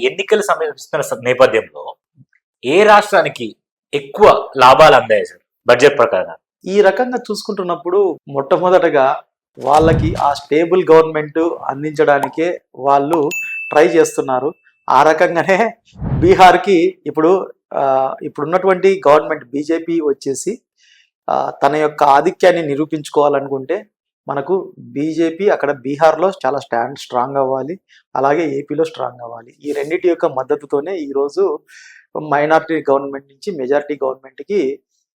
ఎన్నికలు సమీపిస్తున్న నేపథ్యంలో ఏ రాష్ట్రానికి ఎక్కువ లాభాలు అందాయి సార్ బడ్జెట్ ప్రకారం? ఈ రకంగా చూసుకుంటున్నప్పుడు మొట్టమొదటగా వాళ్ళకి ఆ స్టేబుల్ గవర్నమెంట్ అందించడానికే వాళ్ళు ట్రై చేస్తున్నారు. ఆ రకంగానే బీహార్కి ఇప్పుడున్నటువంటి గవర్నమెంట్ బీజేపీ వచ్చేసి తన యొక్క ఆధిక్యాన్ని నిరూపించుకోవాలనుకుంటే మనకు బీజేపీ అక్కడ బీహార్లో చాలా స్ట్రాంగ్ అవ్వాలి, అలాగే ఏపీలో స్ట్రాంగ్ అవ్వాలి. ఈ రెండింటి యొక్క మద్దతుతోనే ఈరోజు మైనారిటీ గవర్నమెంట్ నుంచి మెజారిటీ గవర్నమెంట్కి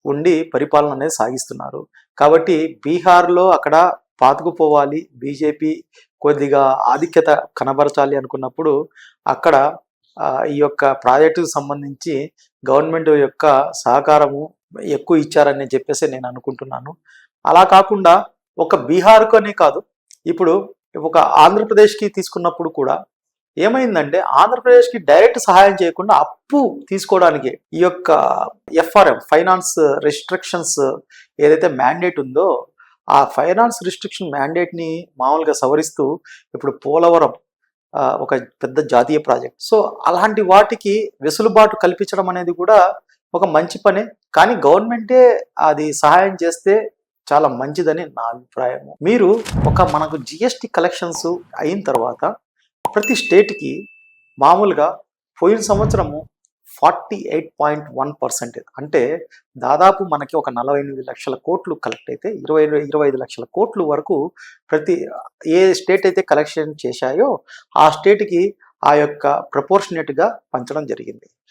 ఉండి పరిపాలన అనేది సాగిస్తున్నారు. కాబట్టి బీహార్లో అక్కడ పాతుకుపోవాలి, బీజేపీ కొద్దిగా ఆధిక్యత కనబరచాలి అనుకున్నప్పుడు అక్కడ ఈ యొక్క ప్రాజెక్టుకు సంబంధించి గవర్నమెంట్ యొక్క సహకారము ఎక్కువ ఇచ్చారని చెప్పేసి నేను అనుకుంటున్నాను. అలా కాకుండా ఒక బీహార్కనే కాదు, ఇప్పుడు ఒక ఆంధ్రప్రదేశ్కి తీసుకున్నప్పుడు కూడా ఏమైందంటే ఆంధ్రప్రదేశ్కి డైరెక్ట్ సహాయం చేయకుండా అప్పు తీసుకోవడానికి ఈ యొక్క ఎఫ్ఆర్ఎం ఫైనాన్స్ రిస్ట్రిక్షన్స్ ఏదైతే మ్యాండేట్ ఉందో ఆ ఫైనాన్స్ రిస్ట్రిక్షన్ మ్యాండేట్ని మామూలుగా సవరిస్తూ ఇప్పుడు పోలవరం ఒక పెద్ద జాతీయ ప్రాజెక్ట్. సో అలాంటి వాటికి వెసులుబాటు కల్పించడం అనేది కూడా ఒక మంచి పనే. కానీ గవర్నమెంటే అది సహాయం చేస్తే చాలా మంచిదని నా అభిప్రాయము. మీరు మనకు జిఎస్టీ కలెక్షన్స్ అయిన తర్వాత ప్రతి స్టేట్కి మామూలుగా పోయిన సంవత్సరము 48.1%, అంటే దాదాపు మనకి ఒక 48 లక్షల కోట్లు కలెక్ట్ అయితే 25 లక్షల కోట్లు వరకు ప్రతి ఏ స్టేట్ అయితే కలెక్షన్ చేశాయో ఆ స్టేట్కి ఆ యొక్క ప్రపోర్షనేట్గా పంచడం జరిగింది.